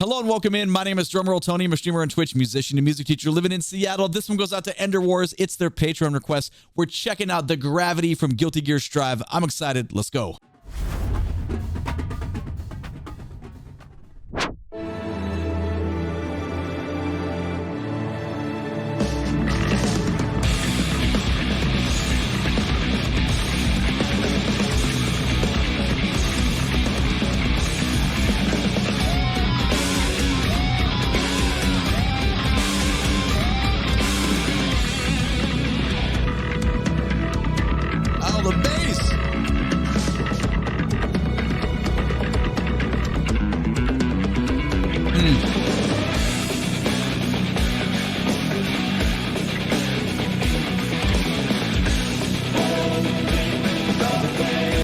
Hello and welcome in. My name is DrumRollTony. I'm a streamer on Twitch, musician and music teacher living in Seattle. This one goes out to Ender Wars. It's their Patreon request. We're checking out the Gravity from Guilty Gear Strive. I'm excited. Let's go. The bass.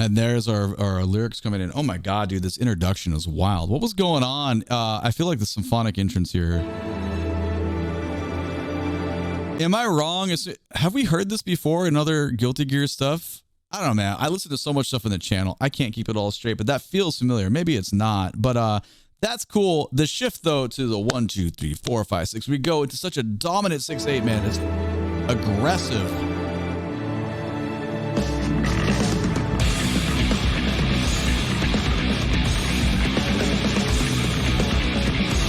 And there's our lyrics coming in. Oh my god, dude, this introduction is wild. What was going on? I feel like the symphonic entrance here. Am I wrong? Have we heard this before in other Guilty Gear stuff? I don't know, man. I listen to so much stuff on the channel. I can't keep it all straight, but that feels familiar. Maybe it's not, but that's cool. The shift, though, to the 1, 2, 3, 4, 5, 6, we go into such a dominant 6/8, man. It's aggressive.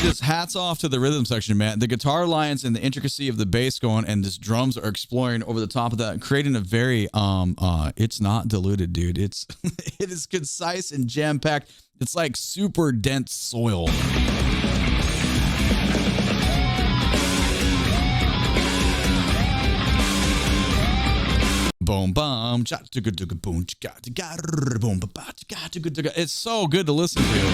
Just hats off to the rhythm section, man. The guitar lines and the intricacy of the bass going, and this drums are exploring over the top of that, creating a very it's not diluted, dude. It is concise and jam-packed. It's like super dense soil. Boom, boom, it's so good to listen to.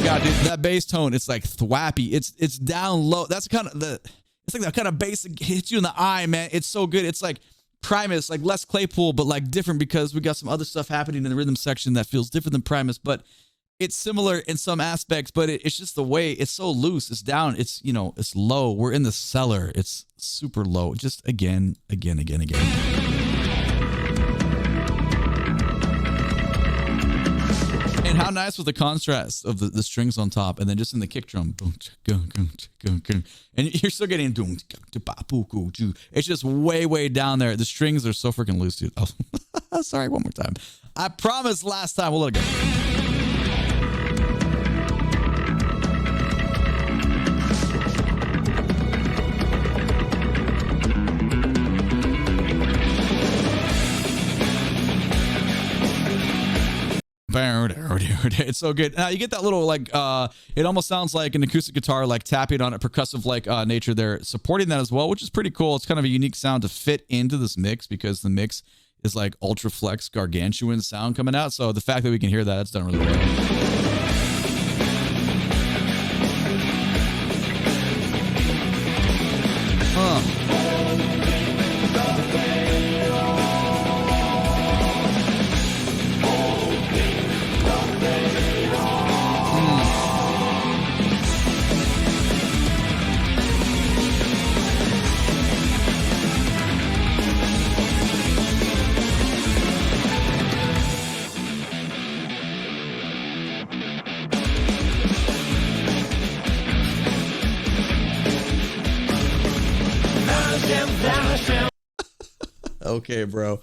God, dude, that bass tone, it's like thwappy. It's down low. That's kind of it's like that kind of bass that hits you in the eye, man. It's so good. It's like Primus, like less Claypool, but like different because we got some other stuff happening in the rhythm section that feels different than Primus, but it's similar in some aspects, but it's just the way it's so loose. It's down. It's, you know, it's low. We're in the cellar. It's super low. Just again. And how nice was the contrast of the strings on top, and then just in the kick drum, and you're still getting, it's just way down there. The strings are so freaking loose, dude. Oh, sorry, one more time. I promised last time. We'll let it go. It's so good. Now you get that little like it almost sounds like an acoustic guitar like tapping on a percussive like nature there, supporting that as well, which is pretty cool. It's kind of a unique sound to fit into this mix because the mix is like ultra flex gargantuan sound coming out. So the fact that we can hear that, it's done really well. Okay, bro.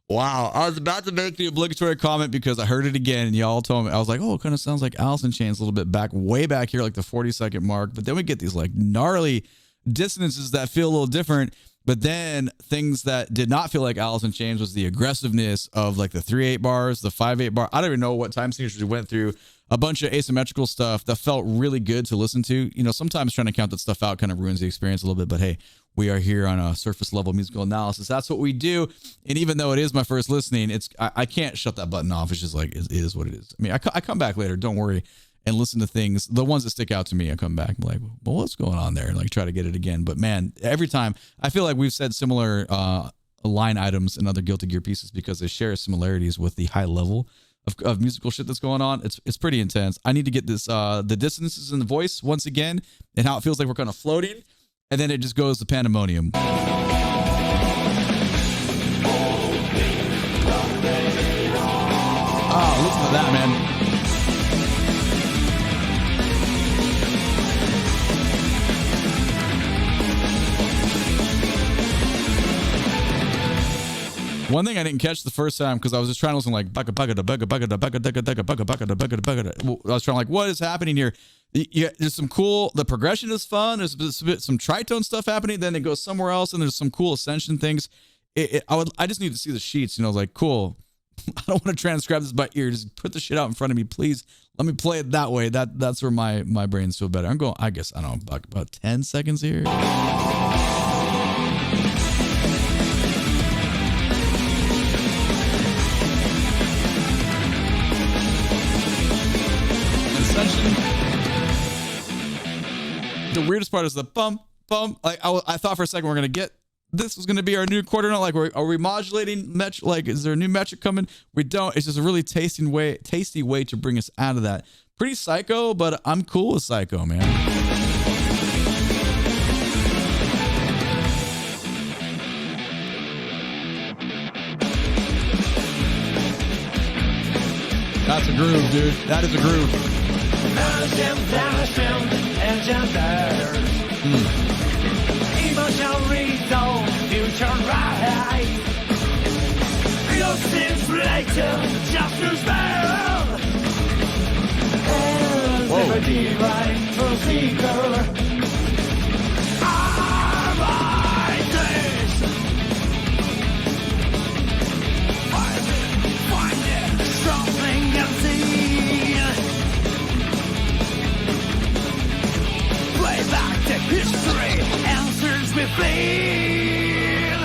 Wow. I was about to make the obligatory comment because I heard it again and y'all told me. I was like, oh, it kind of sounds like Alice in Chains a little bit back, way back here, like the 40-second mark. But then we get these like gnarly dissonances that feel a little different. But then things that did not feel like Alice in Chains was the aggressiveness of like the 3/8 bars, the 5/8 bar. I don't even know what time signatures we went through. A bunch of asymmetrical stuff that felt really good to listen to. You know, sometimes trying to count that stuff out kind of ruins the experience a little bit, but hey, we are here on a surface level musical analysis. That's what we do. And even though it is my first listening, I can't shut that button off. It's just like, it is what it is. I mean, I come back later, don't worry, and listen to things. The ones that stick out to me, I come back and be like, well, what's going on there? And like try to get it again. But man, every time I feel like we've said similar line items in other Guilty Gear pieces because they share similarities with the high level of musical shit that's going on. It's pretty intense. I need to get this the dissonances in the voice once again and how it feels like we're kind of floating. and then it just goes to pandemonium. Oh, listen to that, man. One thing I didn't catch the first time because I was just trying to listen like I was trying like, what is happening here? Yeah, there's some cool. The progression is fun. There's some tritone stuff happening. Then it goes somewhere else, and there's some cool ascension things. I just need to see the sheets. You know, like cool. I don't want to transcribe this by ear. Just put the shit out in front of me, please. Let me play it that way. That's where my brains feel better. I'm going. I guess I don't know about 10 seconds here. The weirdest part is the bum. Like I thought for a second we're gonna get this was gonna be our new quarter note. Like, are we modulating metric? Like, is there a new metric coming? We don't. It's just a really tasty way to bring us out of that. Pretty psycho, but I'm cool with psycho, man. That's a groove, dude. That is a groove. Emotional reason, future right. Real things later, just to spell. Liberty right to seeker. Find it, something and see. Play back to history, answers within.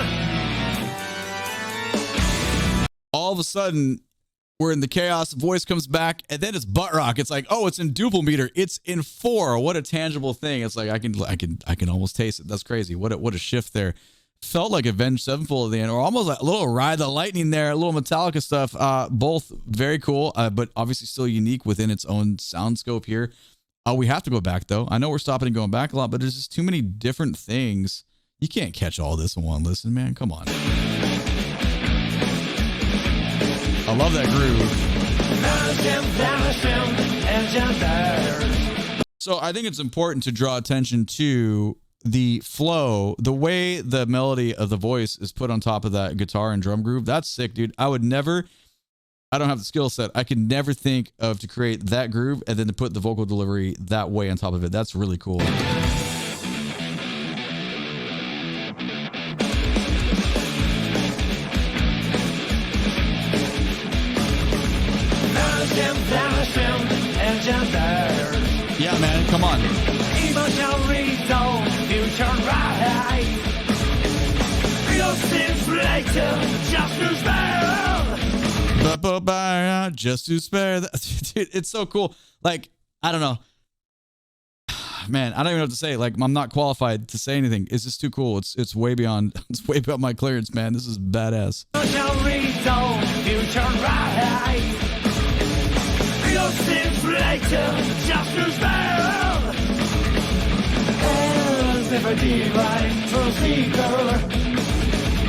All of a sudden, we're in the chaos. Voice comes back, and then it's butt rock. It's like, oh, it's in duple meter. It's in 4. What a tangible thing! It's like I can almost taste it. That's crazy. What a shift there. Felt like Avenged Sevenfold at the end, or almost like a little Ride the Lightning there, a little Metallica stuff. Both very cool, but obviously still unique within its own sound scope here. We have to go back though. I know we're stopping and going back a lot, but there's just too many different things. You can't catch all this in one listen, man. Come on. I love that groove. So I think it's important to draw attention to the flow, the way the melody of the voice is put on top of that guitar and drum groove. That's sick, dude. I don't have the skill set. I can never think of to create that groove and then to put the vocal delivery that way on top of it. That's really cool. Yeah, man, come on. Emotional reason, future right. Real things later, just to spare. Just to spare that. Dude, it's so cool. Like, I don't know. Man, I don't even know what to say. Like, I'm not qualified to say anything. It's just too cool. It's way beyond my clearance, man. This is badass.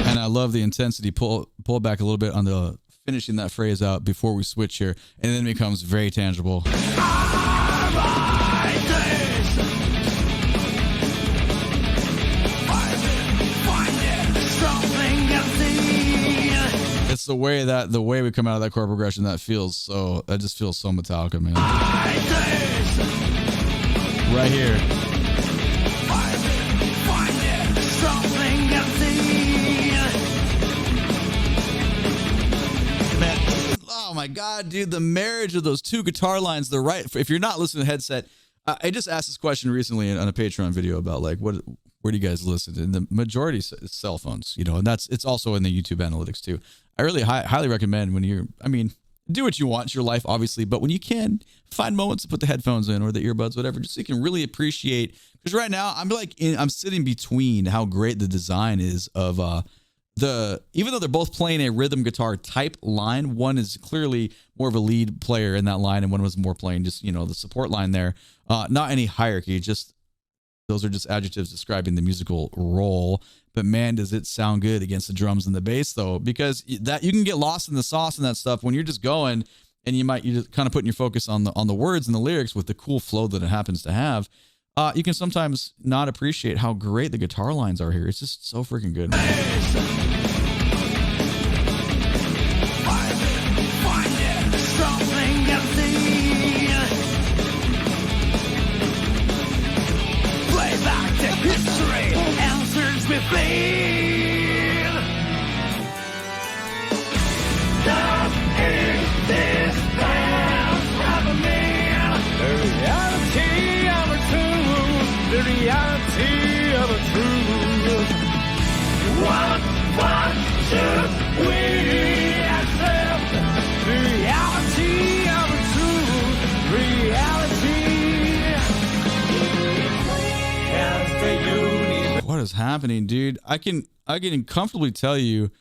And I love the intensity. Pull back a little bit on the finishing that phrase out before we switch here, and then it becomes very tangible. It's the way we come out of that chord progression that just feels so Metallica, man. Right here. Man, oh my God, dude, the marriage of those two guitar lines, if you're not listening to the headset, I just asked this question recently on a Patreon video about like, where do you guys listen? And the majority is cell phones, and it's also in the YouTube analytics too. I really highly recommend do what you want. It's your life, obviously, but when you can, find moments to put the headphones in or the earbuds, whatever, just so you can really appreciate. Because right now, I'm sitting between how great the design is of even though they're both playing a rhythm guitar type line, one is clearly more of a lead player in that line, and one was more playing just the support line there. Not any hierarchy, just Those are just adjectives describing the musical role. But man, does it sound good against the drums and the bass though, because that you can get lost in the sauce and that stuff when you're just going, and you're just kind of putting your focus on the words and the lyrics with the cool flow that it happens to have. You can sometimes not appreciate how great the guitar lines are here. It's just so freaking good. History answers with faith. Nothing this past happening. The reality of a truth. The reality of a truth. What should we accept? The reality of a truth. Reality. What is happening, dude? I can comfortably tell you,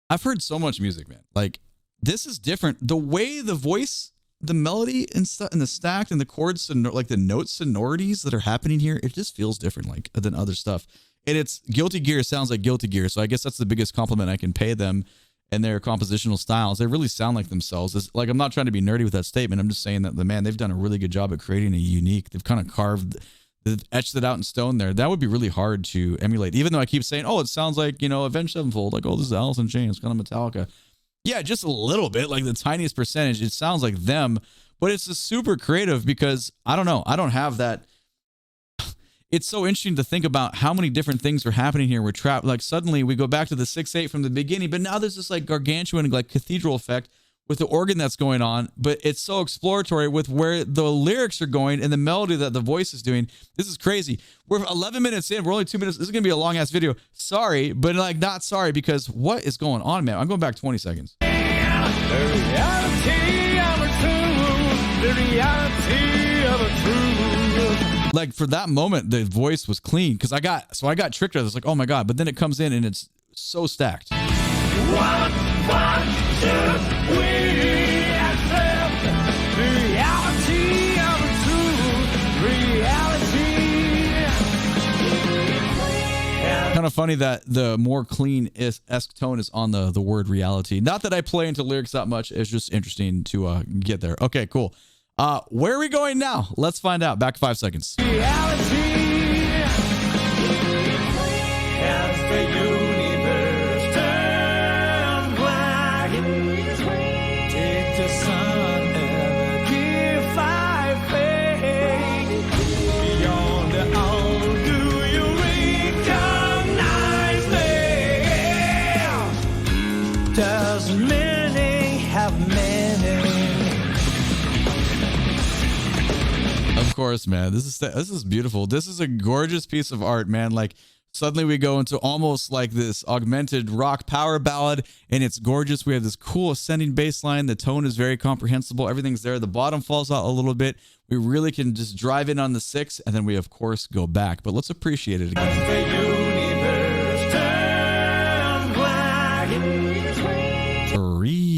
I've heard so much music, man. Like, this is different. The way the voice, the melody and stuff, and the stacked and the chords, like the note sonorities that are happening here, it just feels different, like, than other stuff. And it's Guilty Gear sounds like Guilty Gear, so I guess that's the biggest compliment I can pay them and their compositional styles. They really sound like themselves. It's, like, I'm not trying to be nerdy with that statement. I'm just saying that they've done a really good job at creating a unique. They've kind of etched it out in stone there. That would be really hard to emulate, even though I keep saying, oh, it sounds like, Avenged Sevenfold, like, oh, this is Alice in Chains, kind of Metallica. Yeah, just a little bit, like the tiniest percentage. It sounds like them, but it's just super creative because I don't know. I don't have that. It's so interesting to think about how many different things are happening here. We're trapped. Like, suddenly we go back to the 6/8 from the beginning, but now there's this like gargantuan, like, cathedral effect with the organ that's going on, but it's so exploratory with where the lyrics are going and the melody that the voice is doing. This is crazy. We're 11 minutes in. We're only 2 minutes. This is going to be a long ass video. Sorry, but like, not sorry, because what is going on, man? I'm going back 20 seconds. The reality of a truth. The reality of a truth. Like, for that moment, the voice was clean because I got tricked. I was like, oh my God. But then it comes in and it's so stacked. What should we accept? The reality of a truth. Reality. Kind of funny that the more clean-esque tone is on the word reality. Not that I play into lyrics that much. It's just interesting to get there. Okay, cool. Where are we going now? Let's find out. Back 5 seconds. Reality. As the universe turns black, take the sun and give I fade. Beyond the all, do you recognize me? Does meaning have meaning? Of course, man. This is beautiful. This is a gorgeous piece of art, man. Like, suddenly we go into almost like this augmented rock power ballad, and it's gorgeous. We have this cool ascending bass line. The tone is very comprehensible. Everything's there. The bottom falls out a little bit. We really can just drive in on the 6, and then we, of course, go back. But let's appreciate it again. As the universe turns black.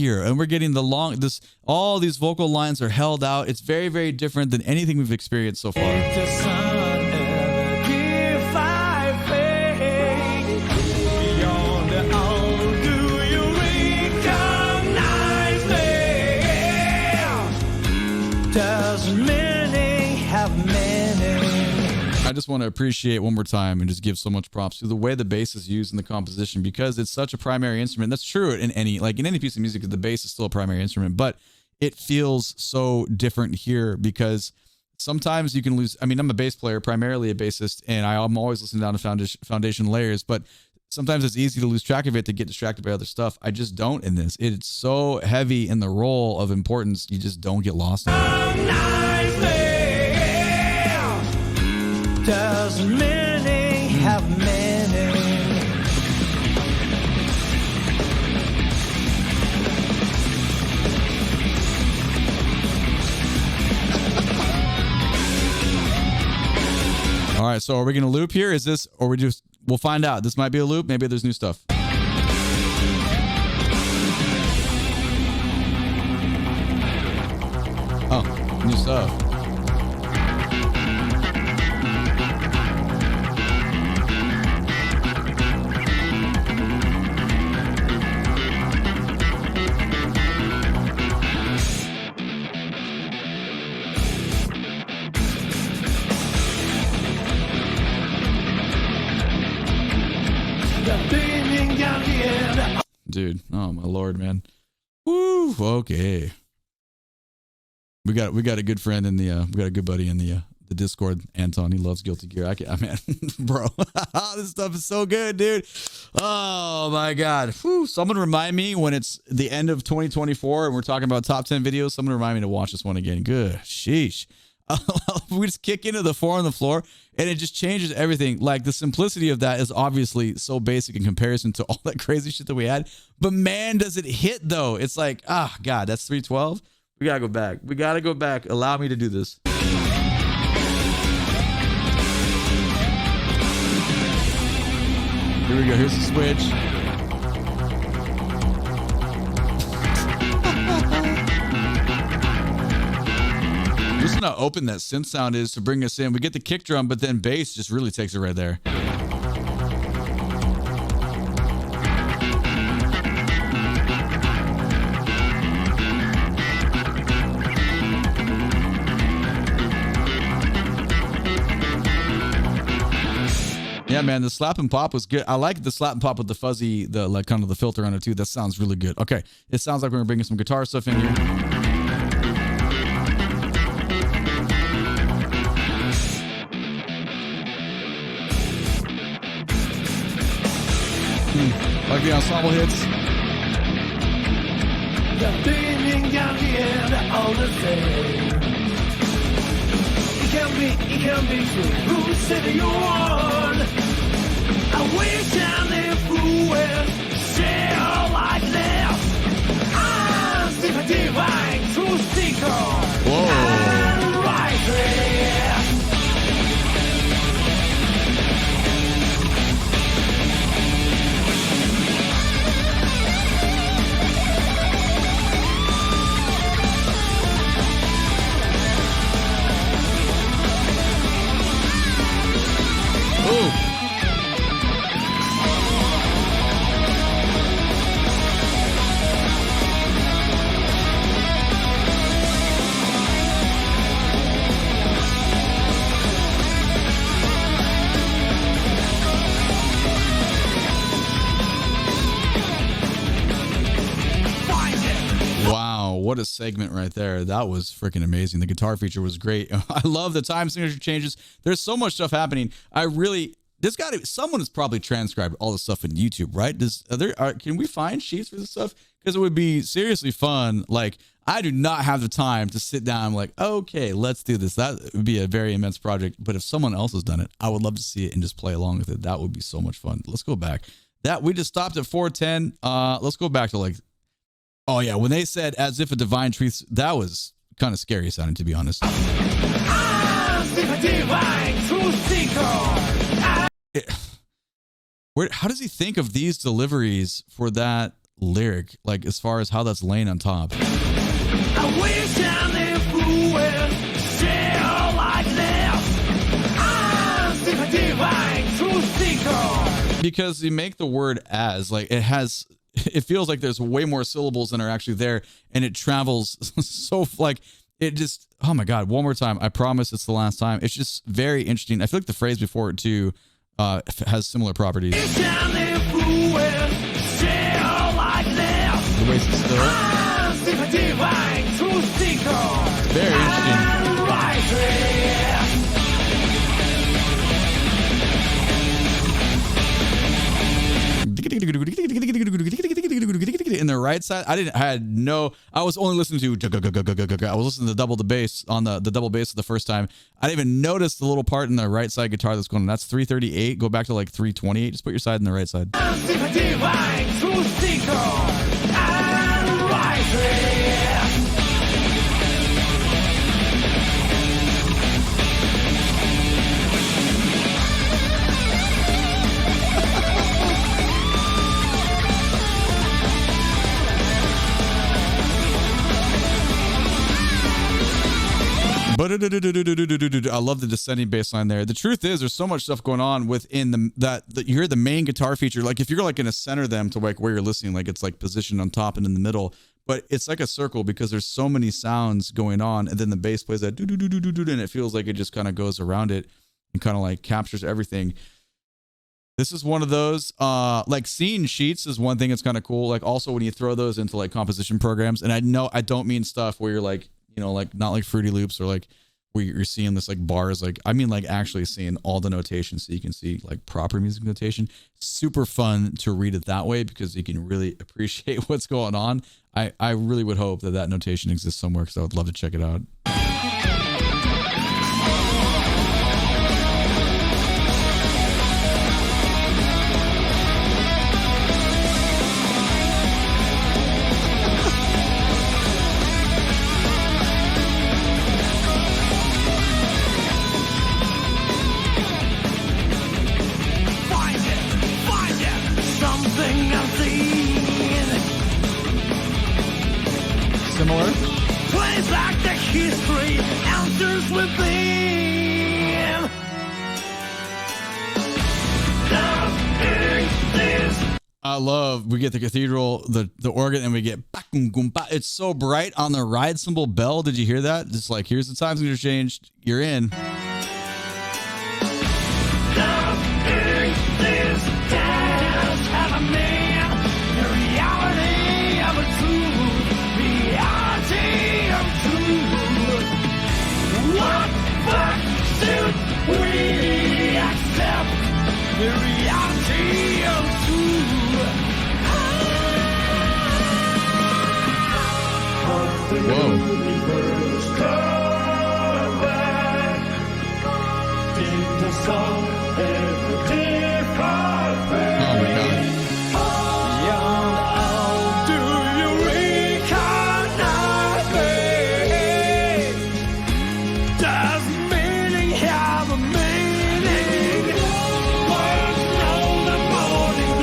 And we're getting all these vocal lines are held out. It's very, very different than anything we've experienced so far. The sun ever give I fade. Beyond the all, do you recognize me? Does meaning have meaning? I just want to appreciate one more time and just give so much props to the way the bass is used in the composition, because it's such a primary instrument. That's true in any piece of music, the bass is still a primary instrument, but it feels so different here because sometimes you can lose. I mean, I'm a bass player, primarily a bassist, and I'm always listening down to foundation layers, but sometimes it's easy to lose track of it, to get distracted by other stuff. I just don't in this. It's so heavy in the role of importance. You just don't get lost in it. Does meaning have meaning? All right, so are we going to loop here? Is this, or we'll find out. This might be a loop. Maybe there's new stuff. Oh, new stuff. Dude, oh my lord, man. Woo, okay. We got a good friend in the we got a good buddy in the Discord, Anton. He loves Guilty Gear. I mean, bro, this stuff is so good, dude. Oh my god. Whew. Someone remind me when it's the end of 2024 and we're talking about top 10 videos. Someone remind me to watch this one again. Good. Sheesh. We just kick into the 4 on the floor and it just changes everything. Like the simplicity of that is obviously so basic in comparison to all that crazy shit that we had. But man, does it hit though. It's like, ah, God, that's 312. We gotta go back. We gotta go back. Allow me to do this. Here we go. Here's the switch. Listen how open that synth sound is to bring us in. We get the kick drum, but then bass just really takes it right there. Yeah, man, the slap and pop was good. I like the slap and pop with the fuzzy, the like kind of the filter on it too. That sounds really good. Okay, it sounds like we're bringing some guitar stuff in here. Like the ensemble hits. The beginning and the end are all the same. It can be true. Who said you want? I wish I never will share like this. I'm still divine, true seeker. Whoa. I'm rising. What a segment right there. That was freaking amazing. The guitar feature was great. I love the time signature changes. There's so much stuff happening. Someone has probably transcribed all the stuff in YouTube, right? Can we find sheets for this stuff? Because it would be seriously fun. Like, I do not have the time to sit down and like, okay, let's do this. That would be a very immense project. But if someone else has done it, I would love to see it and just play along with it. That would be so much fun. Let's go back. We just stopped at 410. Let's go back to like, oh yeah, when they said as if a divine truth, that was kind of scary sounding, to be honest. I'm still a divine truth seeker. How does he think of these deliveries for that lyric? Like as far as how that's laying on top. I wish I never will share like this. I'm still a divine truth seeker. Because you make the word as like it feels like there's way more syllables than are actually there, and it travels so like it just, oh my god, one more time, I promise it's the last time. It's just very interesting. I feel like the phrase before it too has similar properties. The way it's still very interesting. In the right side, I was only listening to, I was listening to double the bass on the double bass the first time. I didn't even notice the little part in the right side guitar that's going on. That's 338. Go back to like 328. Just put your side in the right side. But I love the descending bass line there. The truth is, there's so much stuff going on within that you hear the main guitar feature. Like if you're like going to center them to like where you're listening, like it's like positioned on top and in the middle, but it's like a circle because there's so many sounds going on, and then the bass plays that and it feels like it just kind of goes around it and kind of like captures everything. This is one of those, like scene sheets is one thing that's kind of cool. Like also when you throw those into like composition programs, and I know I don't mean stuff where you're like, you know, like not like Fruity Loops or like where you're seeing this like bars. Like I mean like actually seeing all the notation so you can see like proper music notation. Super fun to read it that way because you can really appreciate what's going on. I really would hope that that notation exists somewhere because I would love to check it out. Similar. Plays like the history answers within. I love we get the cathedral, the organ, and we get it's so bright on the ride cymbal bell. Did you hear that? Just like here's the time signature changed. You're in. We accept the reality of Whoa. Oh my God.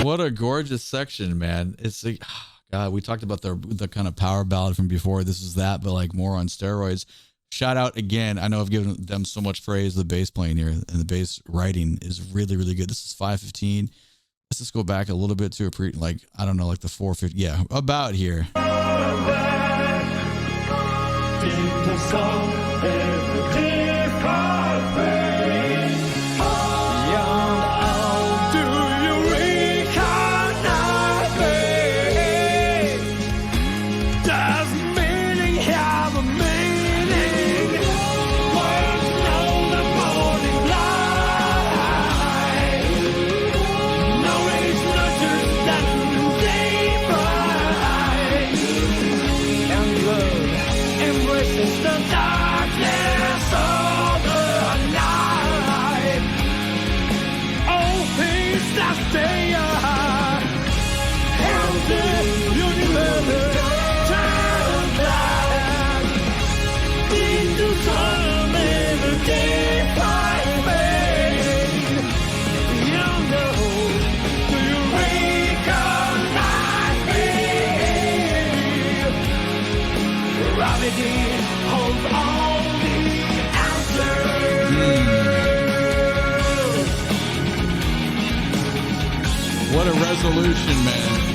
What a gorgeous section, man. It's like, oh God, we talked about the kind of power ballad from before. This is that, but like more on steroids. Shout out again. I know I've given them so much praise. The bass playing here and the bass writing is really, really good. This is 515. Let's just go back a little bit to a like, I don't know, like the 450. Yeah, about here. What a resolution, man.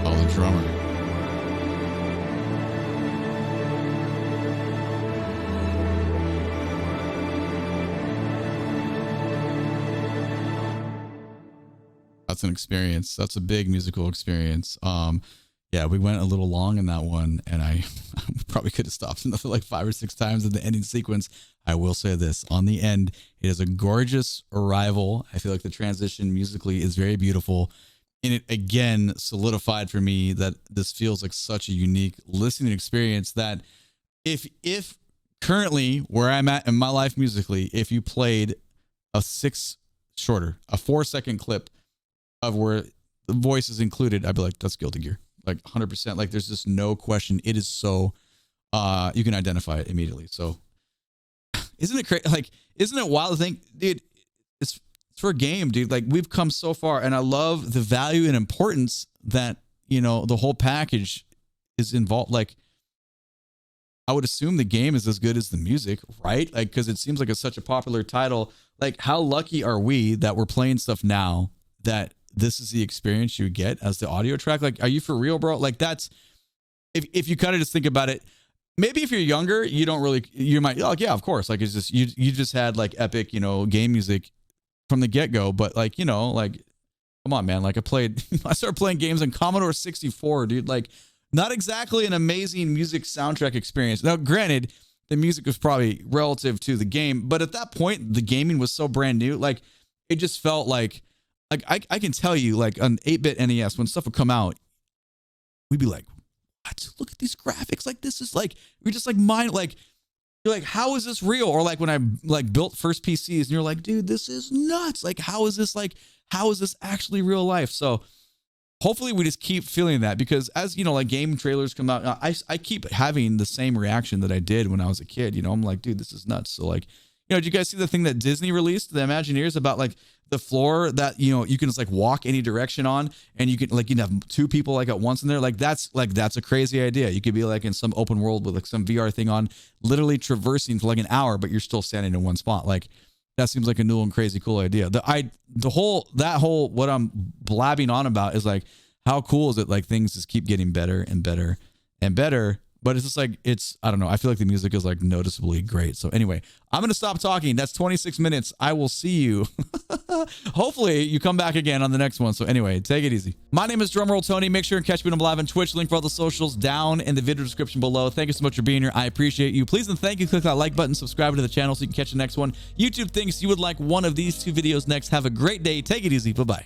Oh, the drummer. That's an experience. That's a big musical experience. Yeah, we went a little long in that one, and I probably could have stopped another like 5 or 6 times in the ending sequence. I will say this, on the end, it is a gorgeous arrival. I feel like the transition musically is very beautiful. And it again solidified for me that this feels like such a unique listening experience that if currently where I'm at in my life musically, if you played a 4-second clip of where the voice is included, I'd be like, that's Guilty Gear. Like 100%. Like there's just no question. It is so, you can identify it immediately. So isn't it crazy? Like, isn't it wild to think, dude, it's for a game, dude. Like we've come so far, and I love the value and importance that, you know, the whole package is involved. Like I would assume the game is as good as the music, right? Like, because it seems like it's such a popular title. Like, how lucky are we that we're playing stuff now that this is the experience you get as the audio track? Like, are you for real, bro? Like, that's, if you kind of just think about it, maybe if you're younger, you don't really, you might, like, yeah, of course. Like, it's just, you just had like epic, you know, game music from the get-go. But like, you know, like, come on, man. Like, I started playing games on Commodore 64, dude. Like, not exactly an amazing music soundtrack experience. Now, granted, the music was probably relative to the game, but at that point, the gaming was so brand new. Like, it just felt like I can tell you, like, on 8-bit NES, when stuff would come out, we'd be like, what? Look at these graphics. Like, this is like, we're just like like, you're like, how is this real? Or like when I like built first PCs and you're like, dude, this is nuts. Like, how is this actually real life? So hopefully we just keep feeling that, because as you know, like game trailers come out, I keep having the same reaction that I did when I was a kid. You know, I'm like, dude, this is nuts. So like, you know, did you guys see the thing that Disney released, the Imagineers, about like the floor that, you know, you can just like walk any direction on, and you can like, you can have 2 people like at once in there. That's a crazy idea. You could be like in some open world with like some VR thing on, literally traversing for like an hour, but you're still standing in one spot. Like, that seems like a new and crazy cool idea. That whole what I'm blabbing on about is like, how cool is it? Like, things just keep getting better and better and better. But it's just like, I don't know. I feel like the music is like noticeably great. So anyway, I'm going to stop talking. That's 26 minutes. I will see you. Hopefully you come back again on the next one. So anyway, take it easy. My name is DrumRollTony. Make sure and catch me on live on Twitch. Link for all the socials down in the video description below. Thank you so much for being here. I appreciate you. Please and thank you. Click that like button, subscribe to the channel so you can catch the next one. YouTube thinks you would like one of these 2 videos next. Have a great day. Take it easy. Bye-bye.